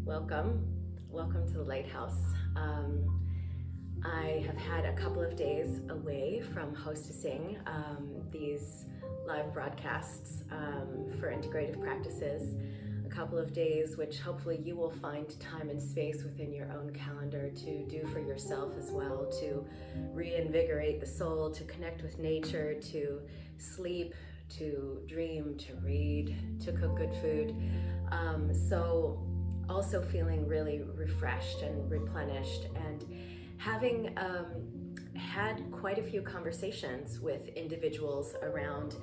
Welcome to the Lighthouse. I have had a couple of days away from hostessing these live broadcasts for integrative practices. A couple of days which hopefully you will find time and space within your own calendar to do for yourself as well, to reinvigorate the soul, to connect with nature, to sleep, to dream, to read, to cook good food. So also feeling really refreshed and replenished, and having had quite a few conversations with individuals around,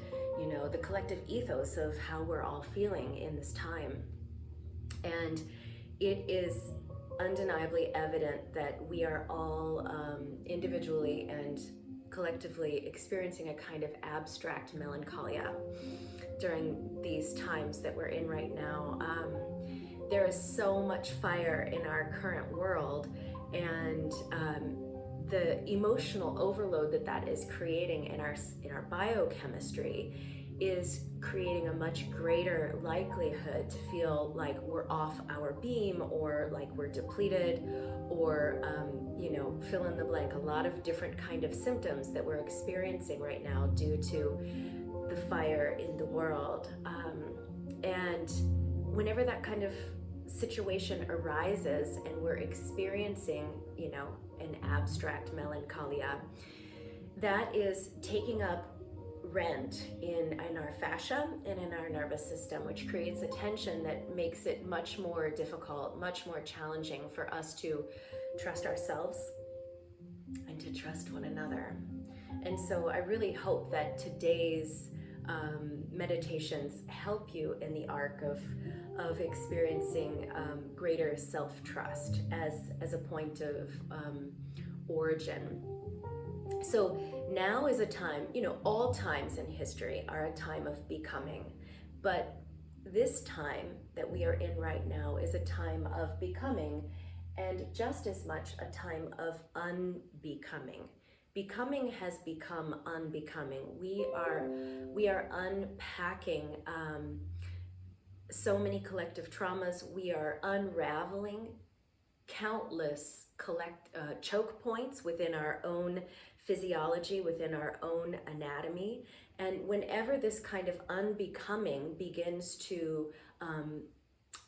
the collective ethos of how we're all feeling in this time. And it is undeniably evident that we are all individually and collectively experiencing a kind of abstract melancholia during these times that we're in right now. There is so much fire in our current world, and the emotional overload that is creating in our biochemistry is creating a much greater likelihood to feel like we're off our beam, or like we're depleted, or fill in the blank, a lot of different kind of symptoms that we're experiencing right now due to the fire in the world. And whenever that kind of situation arises and we're experiencing, an abstract melancholia, that is taking up rent in our fascia and in our nervous system, which creates a tension that makes it much more difficult, much more challenging for us to trust ourselves and to trust one another. And so I really hope that today's meditations help you in the arc of experiencing greater self-trust as a point of origin. So now is a time, all times in history are a time of becoming, but this time that we are in right now is a time of becoming, and just as much a time of unbecoming. Becoming has become unbecoming. We are unpacking so many collective traumas. We are unraveling countless choke points within our own physiology, within our own anatomy. And whenever this kind of unbecoming begins to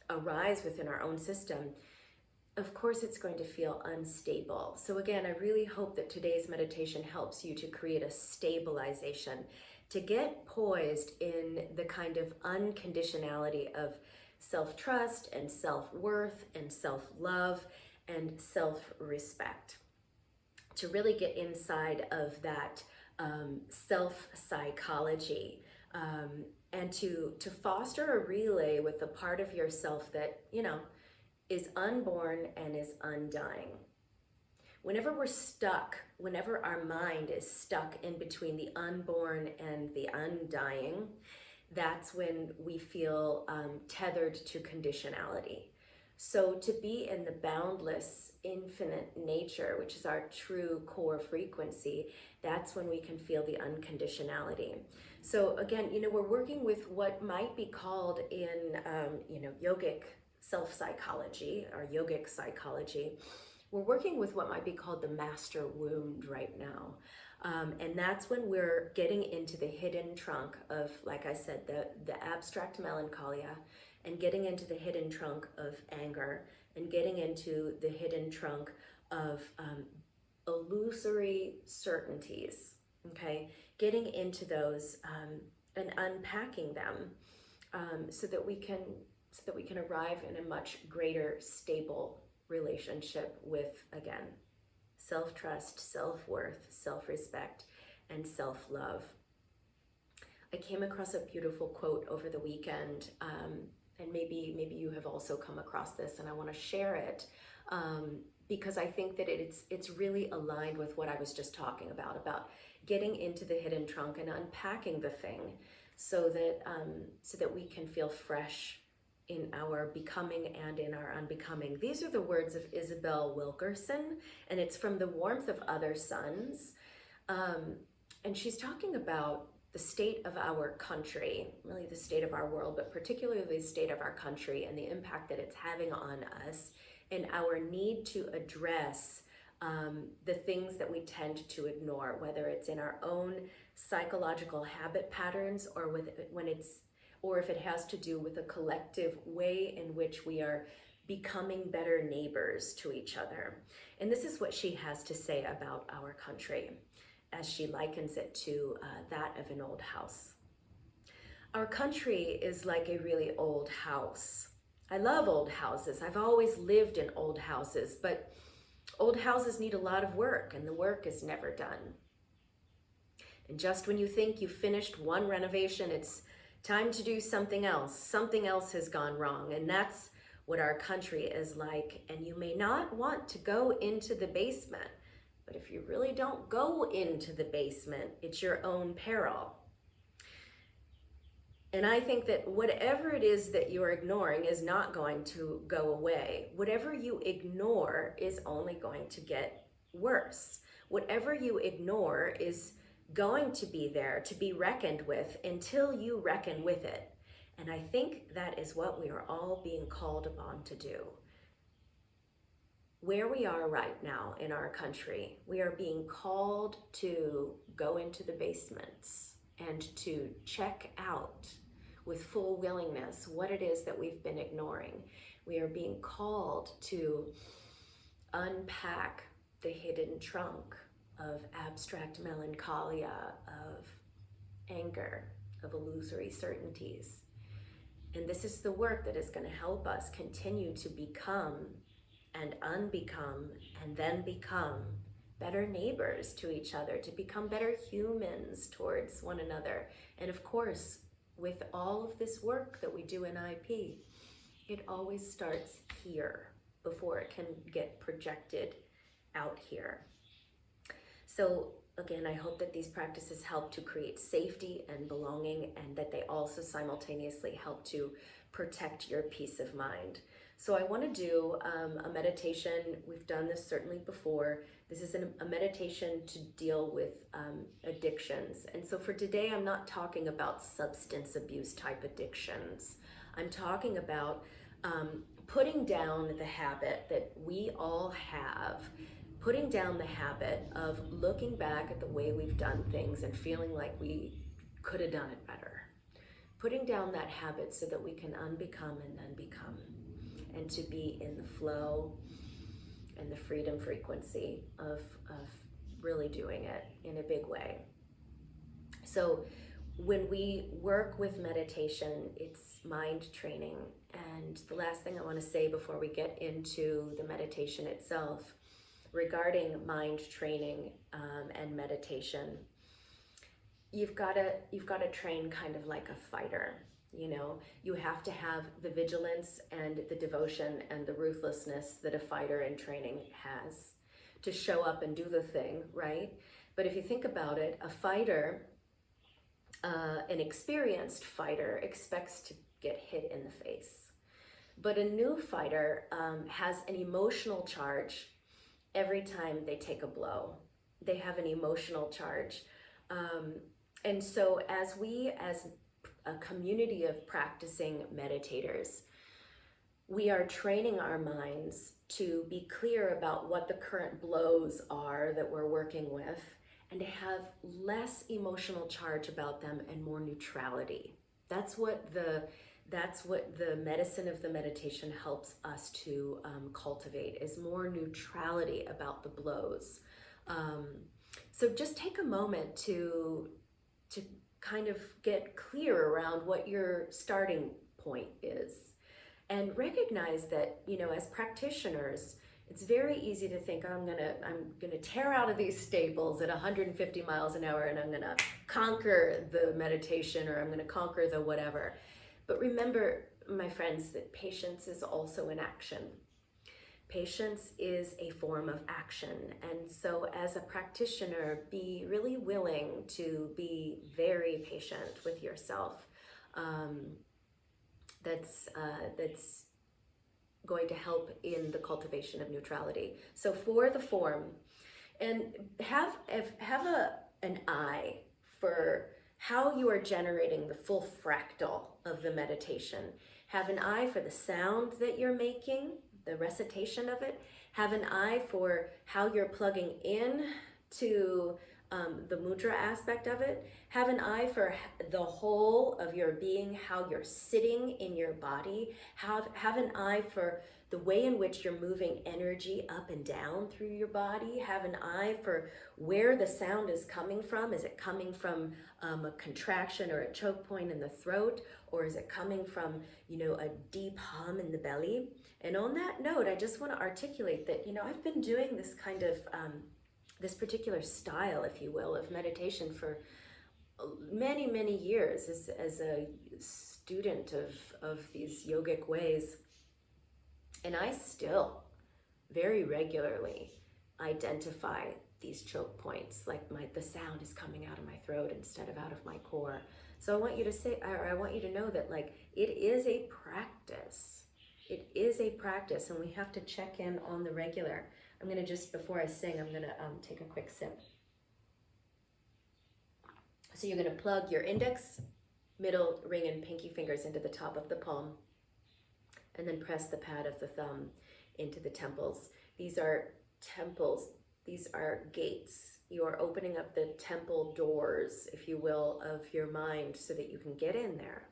arise within our own system, of course it's going to feel unstable. So again, I really hope that today's meditation helps you to create a stabilization, to get poised in the kind of unconditionality of self-trust and self-worth and self-love and self-respect, to really get inside of that self-psychology, and to foster a relay with the part of yourself that, is unborn and is undying. Whenever we're stuck, whenever our mind is stuck in between the unborn and the undying, that's when we feel tethered to conditionality. So to be in the boundless, infinite nature, which is our true core frequency, that's when we can feel the unconditionality. So again, we're working with what might be called in, yogic self-psychology or yogic psychology. We're working with what might be called the master wound right now. And that's when we're getting into the hidden trunk of, like I said, the abstract melancholia, and getting into the hidden trunk of anger, and getting into the hidden trunk of illusory certainties, okay? Getting into those and unpacking them so that we can arrive in a much greater stable relationship with, again, self-trust, self-worth, self-respect, and self-love. I came across a beautiful quote over the weekend, and maybe you have also come across this, and I want to share it because I think that it's really aligned with what I was just talking about getting into the hidden trunk and unpacking the thing so that we can feel fresh in our becoming and in our unbecoming. These are the words of Isabel Wilkerson, and it's from The Warmth of Other Suns. And she's talking about the state of our country, really the state of our world, but particularly the state of our country and the impact that it's having on us, and our need to address the things that we tend to ignore, whether it's in our own psychological habit patterns or or if it has to do with a collective way in which we are becoming better neighbors to each other. And this is what she has to say about our country, as she likens it to that of an old house. Our country is like a really old house. I love old houses. I've always lived in old houses, but old houses need a lot of work, and the work is never done. And just when you think you've finished one renovation, it's time to do something else. Something else has gone wrong, and that's what our country is like. And you may not want to go into the basement, but if you really don't go into the basement, it's your own peril. And I think that whatever it is that you're ignoring is not going to go away. Whatever you ignore is only going to get worse. Whatever you ignore is going to be there to be reckoned with until you reckon with it. And I think that is what we are all being called upon to do. Where we are right now in our country, we are being called to go into the basements and to check out with full willingness what it is that we've been ignoring. We are being called to unpack the hidden trunk of abstract melancholia, of anger, of illusory certainties. And this is the work that is going to help us continue to become and unbecome and then become better neighbors to each other, to become better humans towards one another. And of course, with all of this work that we do in IP, it always starts here before it can get projected out here. So again, I hope that these practices help to create safety and belonging, and that they also simultaneously help to protect your peace of mind. So I want to do a meditation. We've done this certainly before. This is a meditation to deal with addictions. And so for today, I'm not talking about substance abuse type addictions. I'm talking about putting down the habit that we all have, putting down the habit of looking back at the way we've done things and feeling like we could have done it better. Putting down that habit so that we can unbecome and then become, and to be in the flow and the freedom frequency of really doing it in a big way. So when we work with meditation, it's mind training. And the last thing I want to say before we get into the meditation itself regarding mind training and meditation, you've got to train kind of like a fighter. You know, you have to have the vigilance and the devotion and the ruthlessness that a fighter in training has to show up and do the thing, right? But if you think about it, a fighter, an experienced fighter, expects to get hit in the face. But a new fighter has an emotional charge every time they take a blow. They have an emotional charge. And so as a community of practicing meditators, we are training our minds to be clear about what the current blows are that we're working with, and to have less emotional charge about them and more neutrality. That's what the medicine of the meditation helps us to cultivate, is more neutrality about the blows. So just take a moment to kind of get clear around what your starting point is, and recognize that, you know, as practitioners, it's very easy to think, I'm gonna tear out of these stables at 150 miles an hour and I'm gonna conquer the meditation, or I'm gonna conquer the whatever. But remember, my friends, that patience is also an action. Patience is a form of action. And so as a practitioner, be really willing to be very patient with yourself. That's going to help in the cultivation of neutrality. So for the form, and have an eye for how you are generating the full fractal of the meditation. Have an eye for the sound that you're making, the recitation of it. Have an eye for how you're plugging in to the mudra aspect of it. Have an eye for the whole of your being, how you're sitting in your body. Have an eye for the way in which you're moving energy up and down through your body. Have an eye for where the sound is coming from. Is it coming from a contraction or a choke point in the throat? Or is it coming from, a deep hum in the belly? And on that note, I just want to articulate that, I've been doing this kind of, this particular style, if you will, of meditation for many, many years as a student of these yogic ways. And I still very regularly identify these choke points, like the sound is coming out of my throat instead of out of my core. So I want you to know that it is a practice. It is a practice, and we have to check in on the regular. I'm going to just, before I sing, I'm going to take a quick sip. So you're going to plug your index, middle, ring, and pinky fingers into the top of the palm, and then press the pad of the thumb into the temples. These are temples. These are gates. You are opening up the temple doors, if you will, of your mind so that you can get in there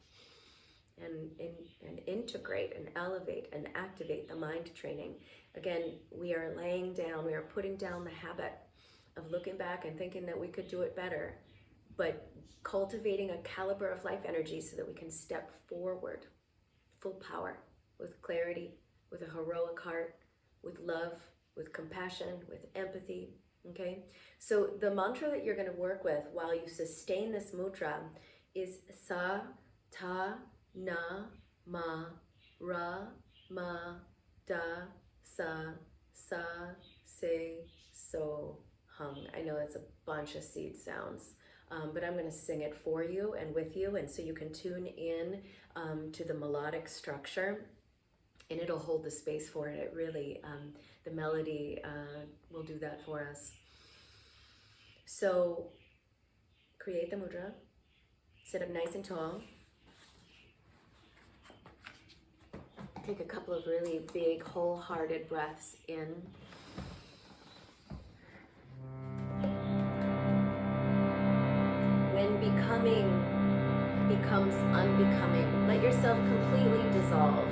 and integrate and elevate and activate the mind training. Again, we are laying down, we are putting down the habit of looking back and thinking that we could do it better, but cultivating a caliber of life energy so that we can step forward, full power, with clarity, with a heroic heart, with love, with compassion, with empathy, okay? So the mantra that you're going to work with while you sustain this mudra is sa, ta, na, ma, ra, ma, da, sa, se, so, hum. I know that's a bunch of seed sounds, but I'm going to sing it for you and with you, and so you can tune in to the melodic structure, and it'll hold the space for it. It really, the melody will do that for us. So create the mudra, sit up nice and tall. Take a couple of really big, wholehearted breaths in. When becoming becomes unbecoming, let yourself completely dissolve.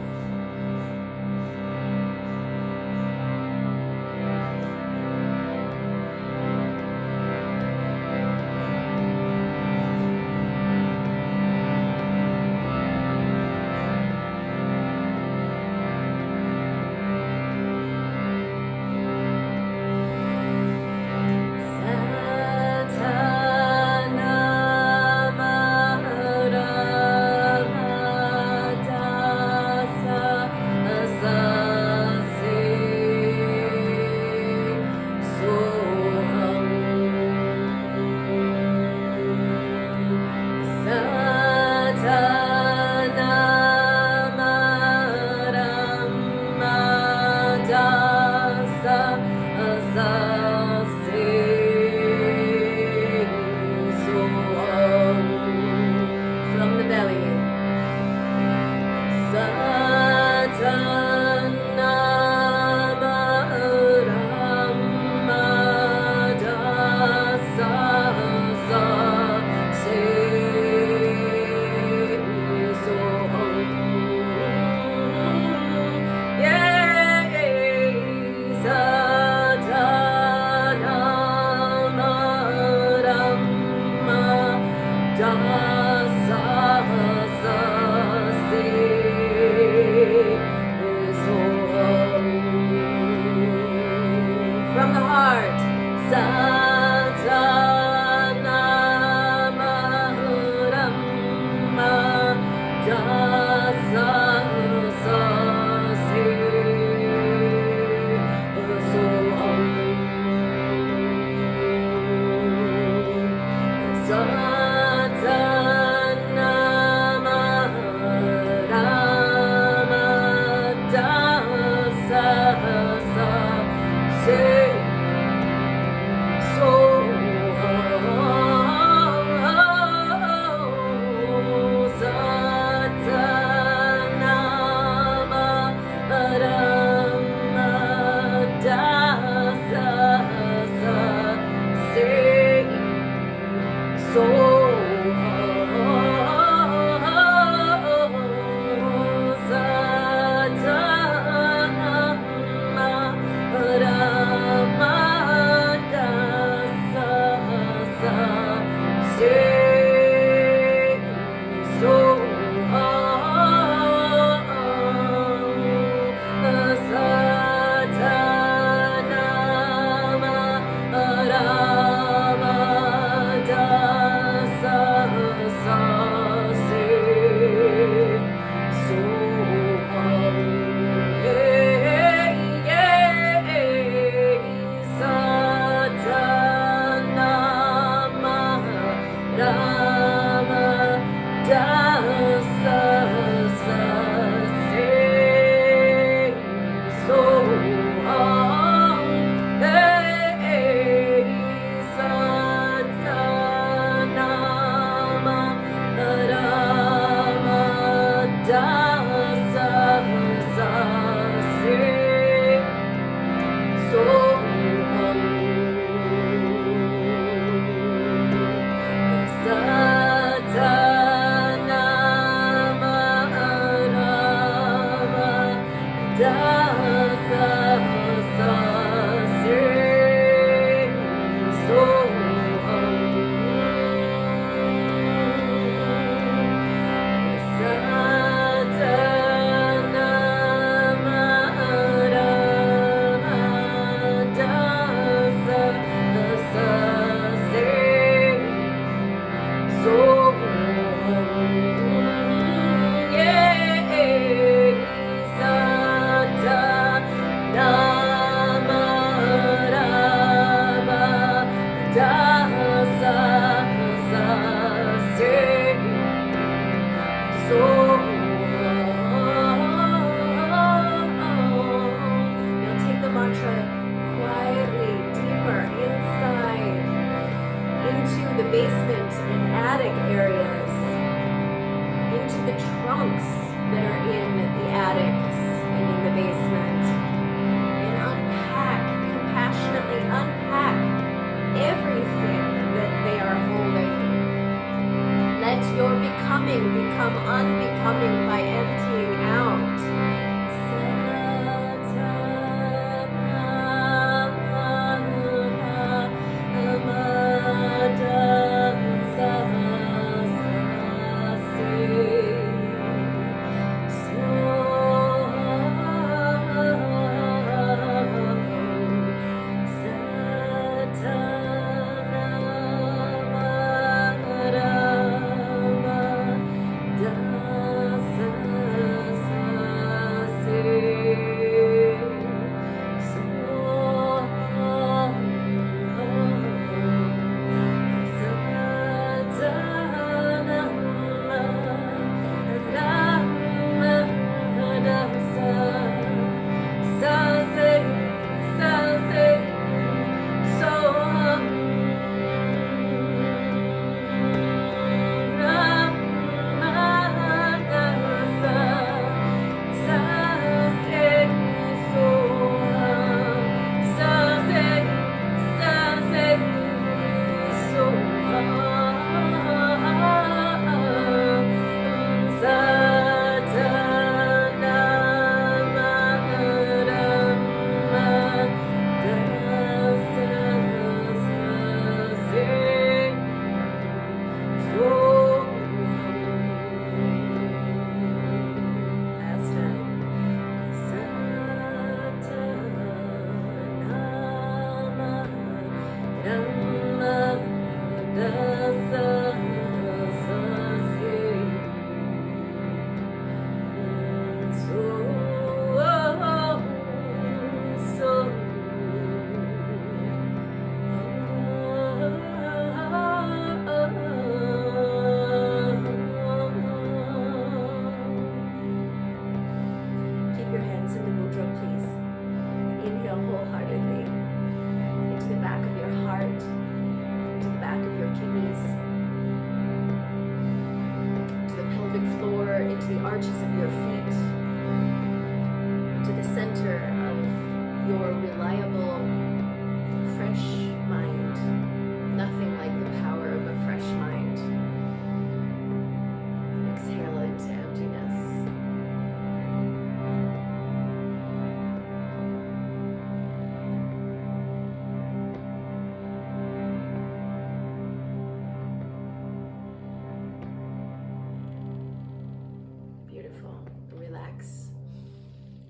Become unbecoming by emptying out.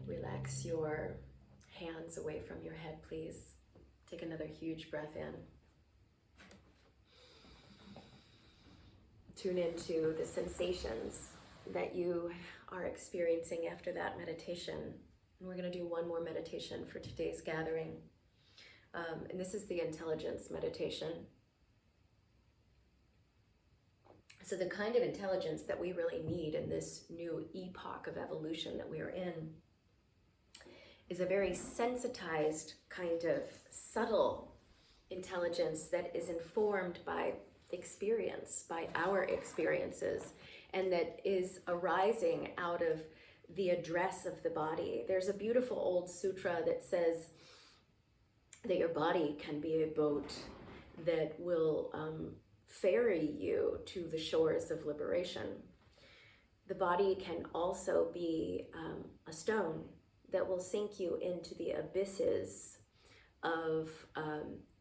Relax your hands away from your head, please. Take another huge breath in. Tune into the sensations that you are experiencing after that meditation. And we're going to do one more meditation for today's gathering. And this is the intelligence meditation. So the kind of intelligence that we really need in this new epoch of evolution that we are in is a very sensitized, kind of subtle intelligence that is informed by experience, by our experiences, and that is arising out of the address of the body. There's a beautiful old sutra that says that your body can be a boat that will ferry you to the shores of liberation. The body can also be a stone that will sink you into the abysses of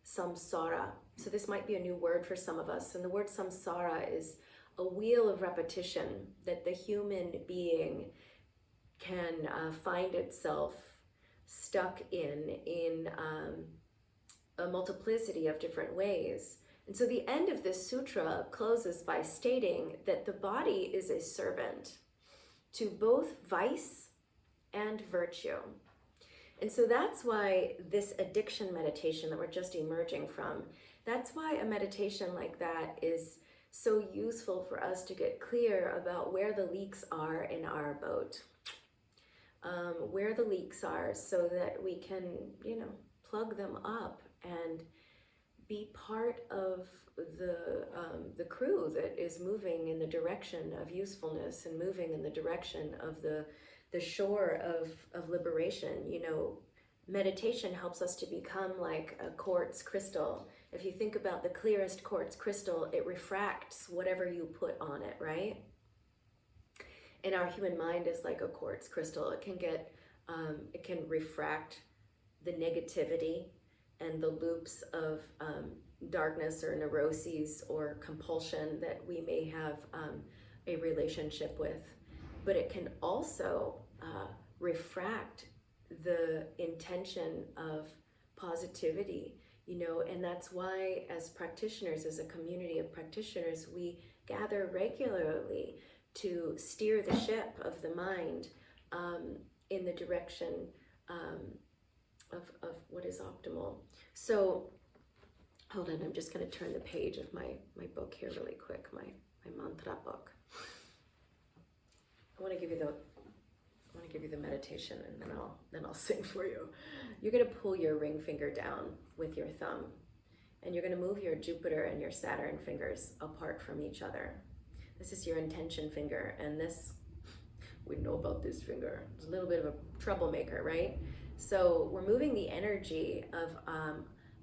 samsara. So this might be a new word for some of us. And the word samsara is a wheel of repetition that the human being can find itself stuck in a multiplicity of different ways. And so the end of this sutra closes by stating that the body is a servant to both vice and virtue. And so that's why this addiction meditation that we're just emerging from, that's why a meditation like that is so useful for us to get clear about where the leaks are in our boat. Where the leaks are, so that we can, plug them up and be part of the crew that is moving in the direction of usefulness and moving in the direction of the shore of liberation. Meditation helps us to become like a quartz crystal. If you think about the clearest quartz crystal, it refracts whatever you put on it, right? And our human mind is like a quartz crystal. It can refract the negativity and the loops of darkness or neuroses or compulsion that we may have a relationship with. But it can also refract the intention of positivity, and that's why as practitioners, as a community of practitioners, we gather regularly to steer the ship of the mind in the direction of what is optimal. So, hold on, I'm just going to turn the page of my book here really quick, my mantra book. I want to give you the meditation, and then I'll sing for you. You're going to pull your ring finger down with your thumb, and you're going to move your Jupiter and your Saturn fingers apart from each other. This is your intention finger, and we know about this finger. It's a little bit of a troublemaker, right? So we're moving the energy of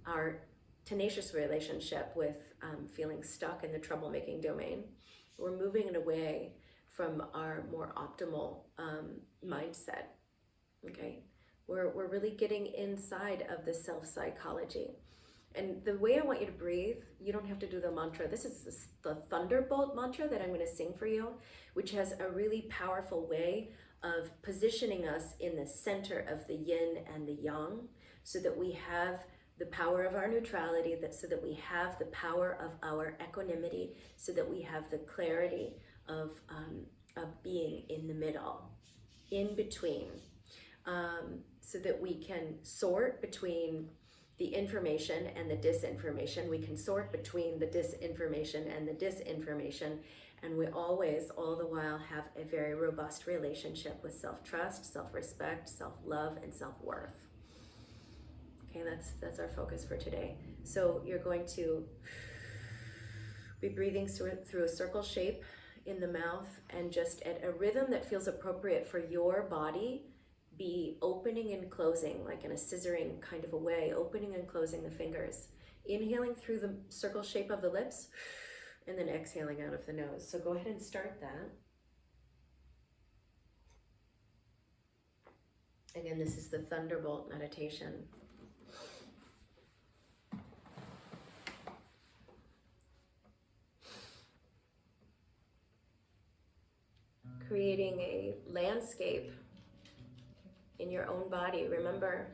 our tenacious relationship with feeling stuck in the troublemaking domain. We're moving it away from our more optimal mindset, okay? We're really getting inside of the self-psychology. And the way I want you to breathe, you don't have to do the mantra. This is the Thunderbolt mantra that I'm going to sing for you, which has a really powerful way of positioning us in the center of the yin and the yang, so that we have the power of our neutrality, so that we have the power of our equanimity, so that we have the clarity of being in the middle, in between, so that we can sort between the information and the disinformation. We can sort between the disinformation and the disinformation, and we always, all the while, have a very robust relationship with self-trust, self-respect, self-love, and self-worth. Okay, that's our focus for today. So you're going to be breathing through a circle shape in the mouth, and just at a rhythm that feels appropriate for your body, be opening and closing, like in a scissoring kind of a way, opening and closing the fingers. Inhaling through the circle shape of the lips, and then exhaling out of the nose. So go ahead and start that. Again, this is the Thunderbolt meditation. Creating a landscape in your own body. Remember,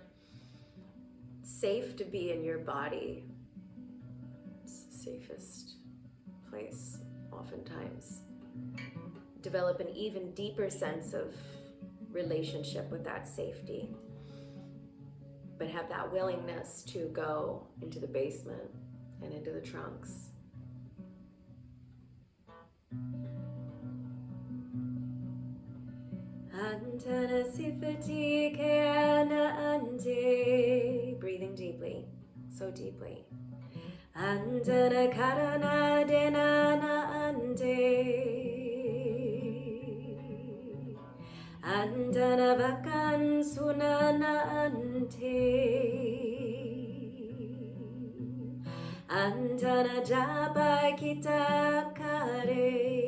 it's safe to be in your body. It's the safest place, oftentimes. Develop an even deeper sense of relationship with that safety, but have that willingness to go into the basement and into the trunks. Antana sifati kana ante. Breathing deeply, so deeply. Antana karana denana ante. Antana vakan sunana ante. Antana jaba kita kare.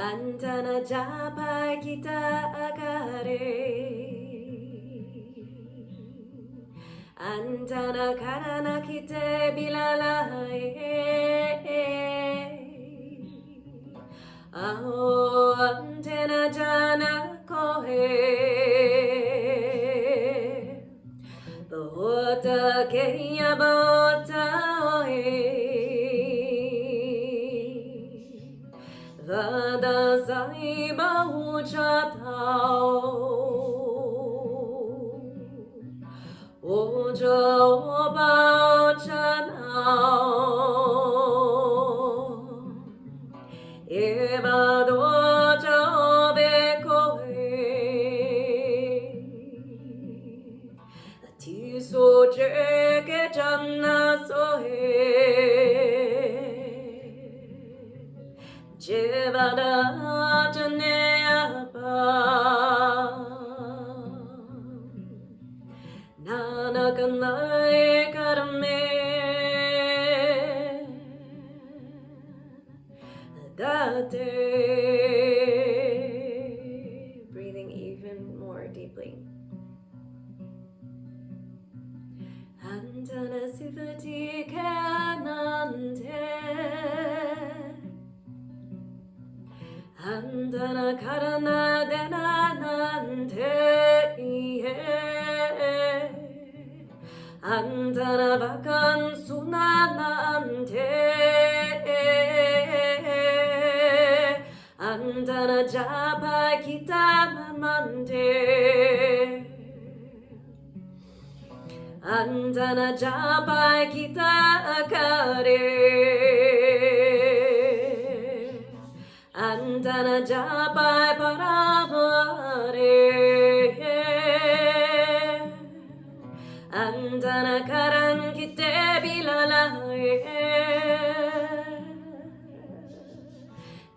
Antana japa kita akare, antana karana kite bilalae, aho antena jana kohe, bahota keya bahota oe. Vada saiba uchatao, oja oba ochanao, eba doja obekoe, tiso cheke channa sohe. Jevada Janeapa Nanakanai Karame that day. Breathing even more deeply. Antana Sivati Kanante Andana karana denanante, andana vakan sunanante, andana japa kita mamante, andana japa kita akare. Andana japai paravare, andana karan kite bilalae,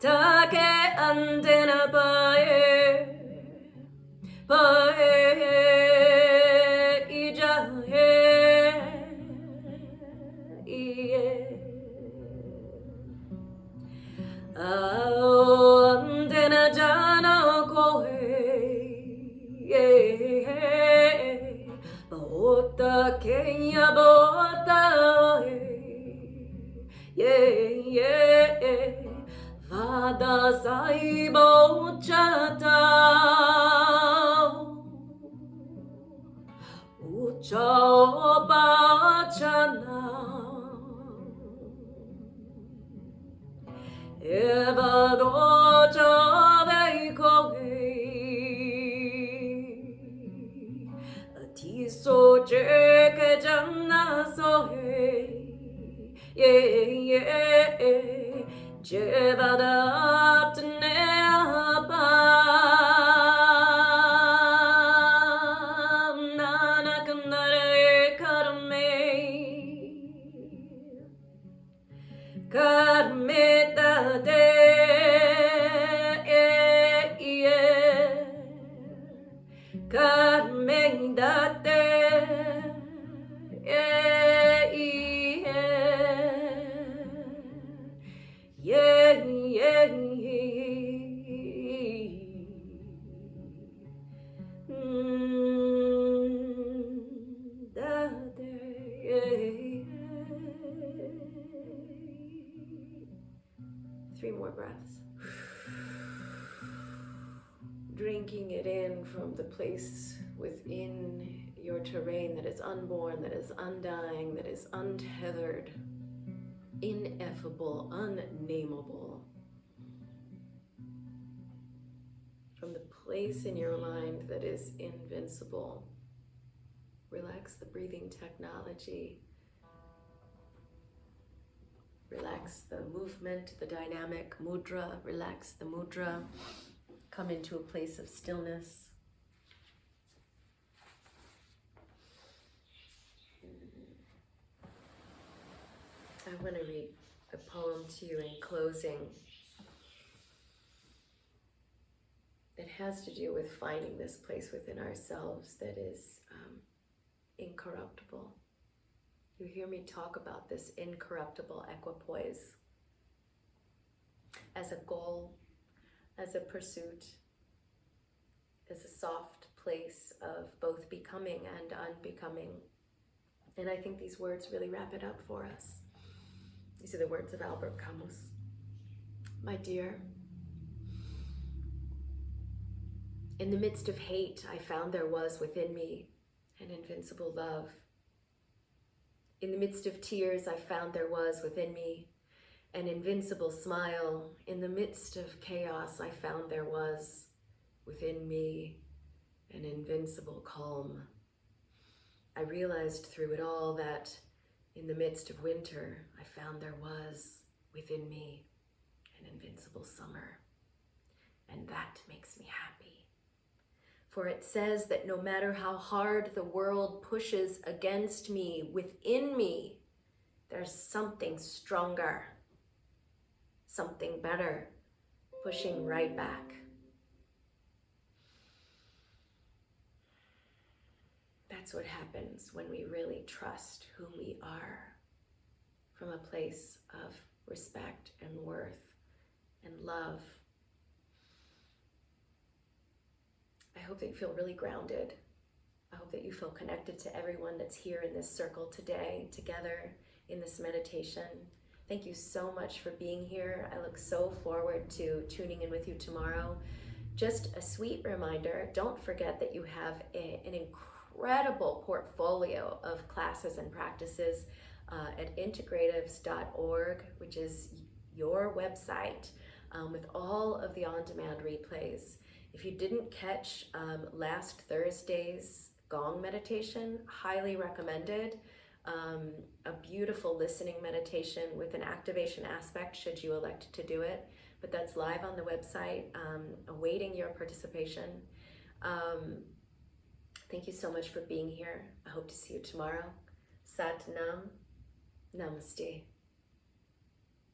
take andana pae, pae ijahe, iye. Andena jana kohe, bahota kenya bahota, vada saiba uchata, ucha bachana. Eva doja veikohe, atiso cheke janna sohe, jevada aptene apa, nana kanare karme, karmeta de karmeta de Three more breaths. Drinking it in from the place within your terrain that is unborn, that is undying, that is untethered, ineffable, unnameable. From the place in your mind that is invincible. Relax the breathing technology. Relax the movement, the dynamic mudra. Relax the mudra. Come into a place of stillness. I want to read a poem to you in closing. It has to do with finding this place within ourselves that is incorruptible. You hear me talk about this incorruptible equipoise as a goal, as a pursuit, as a soft place of both becoming and unbecoming. And I think these words really wrap it up for us. These are the words of Albert Camus. My dear, in the midst of hate, I found there was within me an invincible love. In the midst of tears, I found there was within me an invincible smile. In the midst of chaos, I found there was within me an invincible calm. I realized through it all that in the midst of winter, I found there was within me an invincible summer. And that makes me happy. For it says that no matter how hard the world pushes against me, within me, there's something stronger, something better, pushing right back. That's what happens when we really trust who we are from a place of respect and worth and love. I hope that you feel really grounded. I hope that you feel connected to everyone that's here in this circle today, together in this meditation. Thank you so much for being here. I look so forward to tuning in with you tomorrow. Just a sweet reminder, don't forget that you have an incredible portfolio of classes and practices at integratives.org, which is your website, with all of the on-demand replays. If you didn't catch last Thursday's gong meditation, highly recommended. A beautiful listening meditation with an activation aspect should you elect to do it, but that's live on the website, awaiting your participation. Thank you so much for being here. I hope to see you tomorrow. Sat Nam. Namaste.